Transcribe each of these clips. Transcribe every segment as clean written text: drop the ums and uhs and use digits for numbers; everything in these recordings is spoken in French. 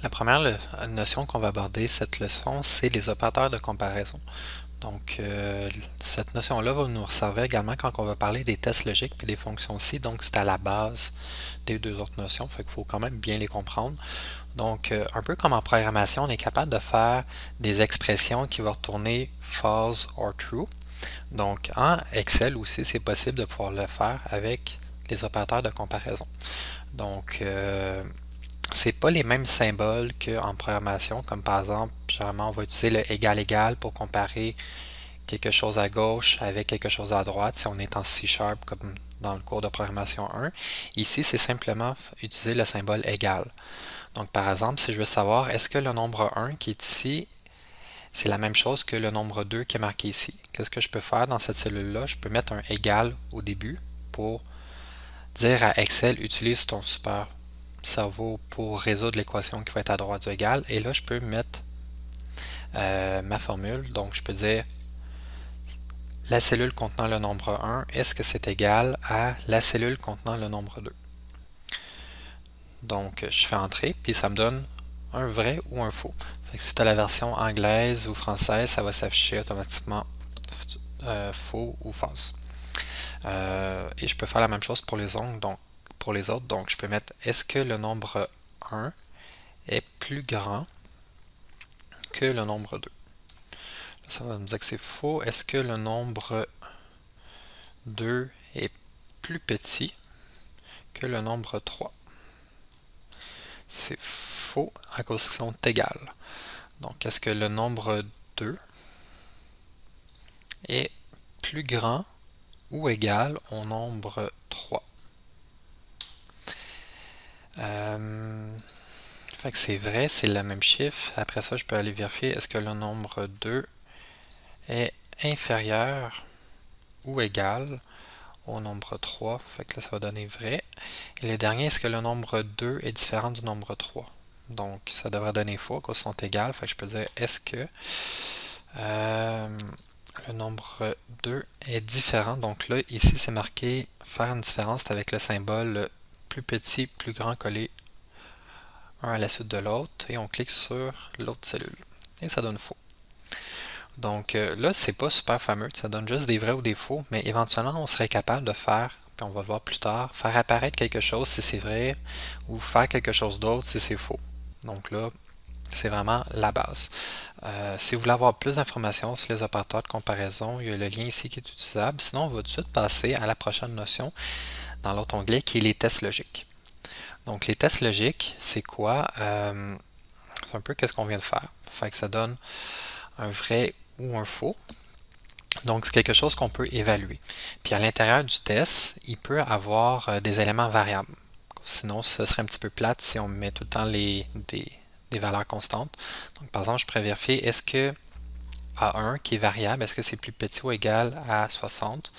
La première notion qu'on va aborder cette leçon, c'est les opérateurs de comparaison. Donc, cette notion-là va nous servir également quand on va parler des tests logiques et des fonctions aussi. Donc, c'est à la base des deux autres notions, fait qu'il faut quand même bien les comprendre. Donc, un peu comme en programmation, on est capable de faire des expressions qui vont retourner false or true. Donc, en Excel aussi, c'est possible de pouvoir le faire avec les opérateurs de comparaison. Donc, c'est pas les mêmes symboles qu'en programmation, comme par exemple, généralement, on va utiliser le égal égal pour comparer quelque chose à gauche avec quelque chose à droite si on est en C# comme dans le cours de programmation 1. Ici, c'est simplement utiliser le symbole égal. Donc, par exemple, si je veux savoir est-ce que le nombre 1 qui est ici, c'est la même chose que le nombre 2 qui est marqué ici. Qu'est-ce que je peux faire dans cette cellule-là? Je peux mettre un égal au début pour dire à Excel, utilise ton super cerveau pour résoudre l'équation qui va être à droite du égal. Et là, je peux mettre ma formule. Donc, je peux dire la cellule contenant le nombre 1, est-ce que c'est égal à la cellule contenant le nombre 2? Donc, je fais entrer, puis ça me donne un vrai ou un faux. Fait que si tu as la version anglaise ou française, ça va s'afficher automatiquement faux ou false. Et je peux faire la même chose pour les ongles, donc pour les autres. Donc, je peux mettre est-ce que le nombre 1 est plus grand que le nombre 2? Là, ça va me dire que c'est faux. Est-ce que le nombre 2 est plus petit que le nombre 3? C'est faux à cause qu'ils sont égales. Donc, est-ce que le nombre 2 est plus grand ou égal au nombre 3? Fait que c'est vrai, c'est le même chiffre. Après ça, je peux aller vérifier est-ce que le nombre 2 est inférieur ou égal au nombre 3. Fait que là, ça va donner vrai. Et le dernier, est-ce que le nombre 2 est différent du nombre 3? Donc, ça devrait donner faux, qu'ils sont égales. Fait que je peux dire est-ce que le nombre 2 est différent. Donc là, ici, c'est marqué faire une différence avec le symbole plus petit, plus grand collé un à la suite de l'autre. Et on clique sur l'autre cellule. Et ça donne faux. Donc là, c'est pas super fameux, ça donne juste des vrais ou des faux, mais éventuellement, on serait capable de faire, puis on va le voir plus tard, faire apparaître quelque chose si c'est vrai, ou faire quelque chose d'autre si c'est faux. Donc là, c'est vraiment la base. Si vous voulez avoir plus d'informations sur les opérateurs de comparaison, il y a le lien ici qui est utilisable. Sinon, on va tout de suite passer à la prochaine notion dans l'autre onglet qui est les tests logiques. Donc les tests logiques, c'est quoi? C'est un peu qu'est-ce qu'on vient de faire. Fait que ça donne un vrai ou un faux. Donc, c'est quelque chose qu'on peut évaluer. Puis à l'intérieur du test, il peut avoir des éléments variables. Sinon, ce serait un petit peu plate si on met tout le temps des valeurs constantes. Donc, par exemple, je pourrais vérifier est-ce que A1 qui est variable, est-ce que c'est plus petit ou égal à 60?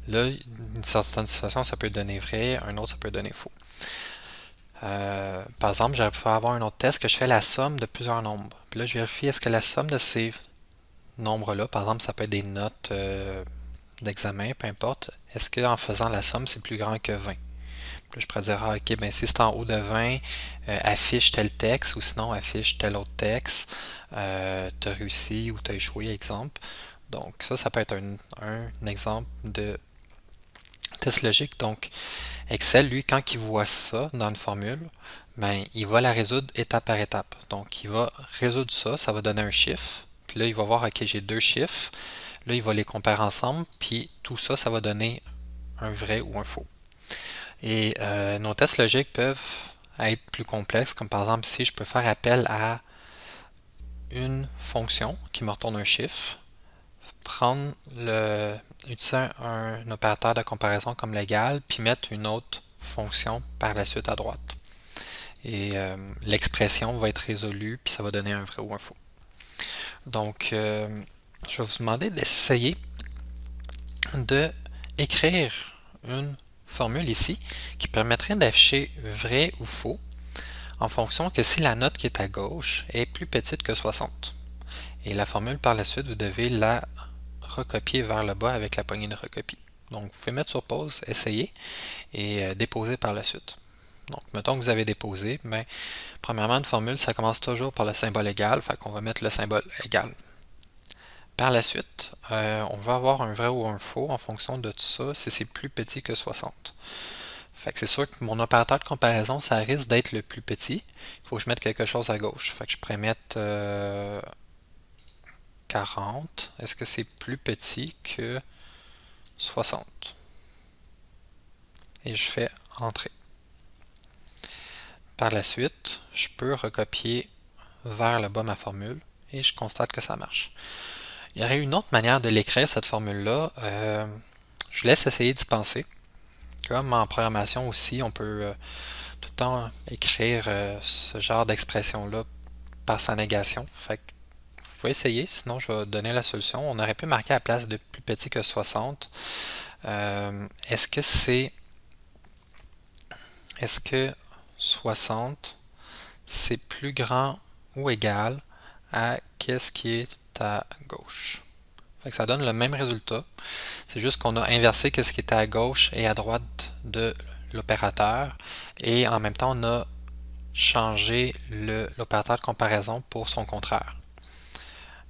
Là, une certaine situation, ça peut donner vrai, un autre, ça peut donner faux. Par exemple, j'aurais pu avoir un autre test que je fais la somme de plusieurs nombres. Puis là, je vérifie est-ce que la somme de ces nombres-là, par exemple, ça peut être des notes d'examen, peu importe. Est-ce qu'en faisant la somme, c'est plus grand que 20? Puis là, je pourrais dire, ah, ok, ben si c'est en haut de 20, affiche tel texte, ou sinon affiche tel autre texte. Tu as réussi ou tu as échoué, exemple. Donc ça peut être un exemple de test logique. Donc Excel, lui, quand il voit ça dans une formule, ben, il va la résoudre étape par étape. Donc il va résoudre ça, ça va donner un chiffre. Puis là, il va voir, ok, j'ai deux chiffres. Là, il va les comparer ensemble, puis tout ça, ça va donner un vrai ou un faux. Et nos tests logiques peuvent être plus complexes, comme par exemple si je peux faire appel à une fonction qui me retourne un chiffre, utiliser un opérateur de comparaison comme l'égal, puis mettre une autre fonction par la suite à droite. Et l'expression va être résolue, puis ça va donner un vrai ou un faux. Donc, je vais vous demander d'essayer de écrire une formule ici qui permettrait d'afficher vrai ou faux en fonction que si la note qui est à gauche est plus petite que 60. Et la formule par la suite, vous devez la recopier vers le bas avec la poignée de recopie. Donc vous pouvez mettre sur pause, essayer et déposer par la suite. Donc, mettons que vous avez déposé, ben, premièrement, une formule, ça commence toujours par le symbole égal, fait qu'on va mettre le symbole égal. Par la suite, on va avoir un vrai ou un faux en fonction de tout ça, si c'est plus petit que 60. Fait que c'est sûr que mon opérateur de comparaison, ça risque d'être le plus petit. Il faut que je mette quelque chose à gauche. Fait que je pourrais mettre 40. Est-ce que c'est plus petit que 60? Et je fais entrer. Par la suite, je peux recopier vers le bas ma formule et je constate que ça marche. Il y aurait une autre manière de l'écrire, cette formule-là. Je vous laisse essayer d'y penser. Comme en programmation aussi, on peut tout le temps écrire ce genre d'expression-là par sa négation. Fait que vous pouvez essayer, sinon je vais donner la solution. On aurait pu marquer à la place de plus petit que 60. Est-ce que 60 c'est plus grand ou égal à qu'est-ce qui est à gauche? Fait que ça donne le même résultat. C'est juste qu'on a inversé ce qui était à gauche et à droite de l'opérateur et en même temps on a changé l'opérateur de comparaison pour son contraire.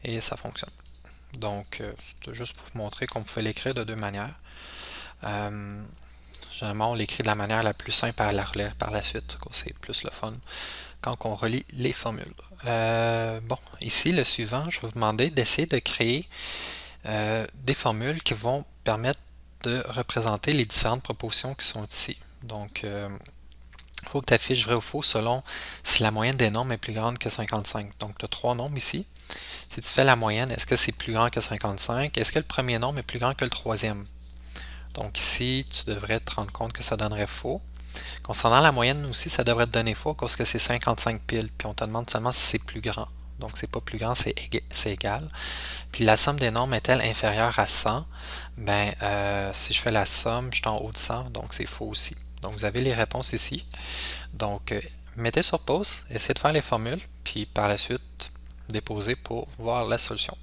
Et ça fonctionne. Donc, c'est juste pour vous montrer qu'on pouvait l'écrire de deux manières. Généralement, on l'écrit de la manière la plus simple à la relire par la suite, c'est plus le fun quand on relie les formules. Bon, ici, le suivant, je vais vous demander d'essayer de créer des formules qui vont permettre de représenter les différentes propositions qui sont ici. Donc, il faut que tu affiches vrai ou faux selon si la moyenne des nombres est plus grande que 55. Donc, tu as trois nombres ici. Si tu fais la moyenne, est-ce que c'est plus grand que 55? Est-ce que le premier nombre est plus grand que le troisième? Donc ici, tu devrais te rendre compte que ça donnerait faux. Concernant la moyenne aussi, ça devrait te donner faux parce que c'est 55 piles. Puis on te demande seulement si c'est plus grand. Donc c'est pas plus grand, c'est égal. Puis la somme des nombres est-elle inférieure à 100? Ben, si je fais la somme, je suis en haut de 100, donc c'est faux aussi. Donc vous avez les réponses ici. Donc mettez sur pause, essayez de faire les formules, puis par la suite, déposer pour voir la solution.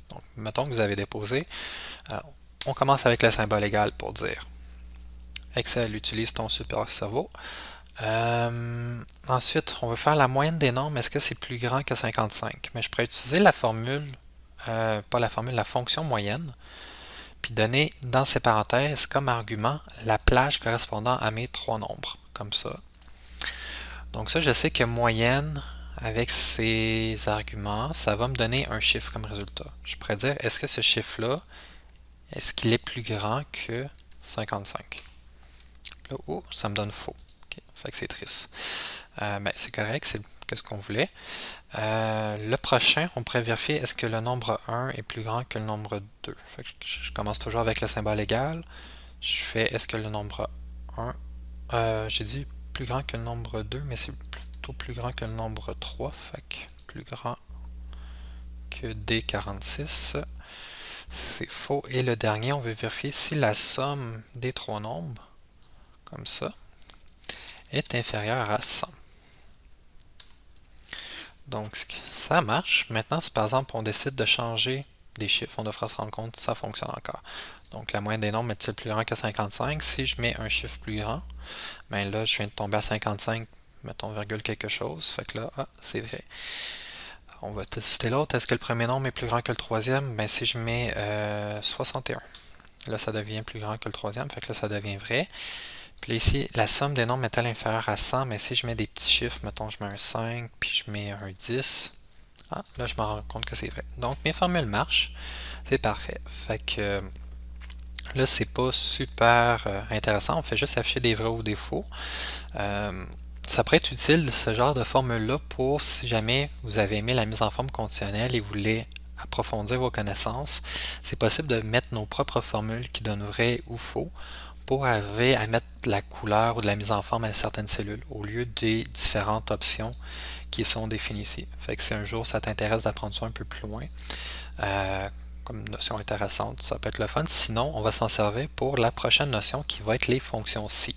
Donc mettons que vous avez déposé. On commence avec le symbole égal pour dire Excel utilise ton super cerveau. Ensuite, on veut faire la moyenne des nombres. Est-ce que c'est plus grand que 55? Mais je pourrais utiliser la formule, pas la formule, la fonction moyenne, puis donner dans ces parenthèses comme argument la plage correspondant à mes trois nombres, comme ça. Donc ça, je sais que moyenne, avec ces arguments, ça va me donner un chiffre comme résultat. Je pourrais dire, est-ce que ce chiffre-là, est-ce qu'il est plus grand que 55? Là, oh, ça me donne faux. Okay. Fait que c'est triste. Ben, c'est correct, c'est ce qu'on voulait. Le prochain, on pourrait vérifier est-ce que le nombre 1 est plus grand que le nombre 2. Fait que je commence toujours avec le symbole égal. Je fais est-ce que le nombre 1, j'ai dit plus grand que le nombre 2, mais c'est plutôt plus grand que le nombre 3. Fait que plus grand que D46. C'est faux. Et le dernier, on veut vérifier si la somme des trois nombres, comme ça, est inférieure à 100. Donc, ça marche. Maintenant, si par exemple, on décide de changer des chiffres, on devra se rendre compte que ça fonctionne encore. Donc, la moyenne des nombres est-il plus grand que 55? Si je mets un chiffre plus grand, ben là, je viens de tomber à 55, mettons virgule quelque chose. Fait que là, c'est vrai. On va tester l'autre. Est-ce que le premier nombre est plus grand que le troisième? Ben, si je mets 61, là, ça devient plus grand que le troisième. Fait que là, ça devient vrai. Puis ici, la somme des nombres est-elle inférieure à 100? Mais si je mets des petits chiffres, mettons, je mets un 5, puis je mets un 10, là, je me rends compte que c'est vrai. Donc, mes formules marchent. C'est parfait. Fait que là, c'est pas super intéressant. On fait juste afficher des vrais ou des faux. Ça pourrait être utile, ce genre de formule-là, pour si jamais vous avez aimé la mise en forme conditionnelle et vous voulez approfondir vos connaissances. C'est possible de mettre nos propres formules qui donnent vrai ou faux pour arriver à mettre la couleur ou de la mise en forme à certaines cellules au lieu des différentes options qui sont définies ici. Fait que si un jour ça t'intéresse d'apprendre ça un peu plus loin, comme notion intéressante, ça peut être le fun. Sinon, on va s'en servir pour la prochaine notion qui va être les fonctions si.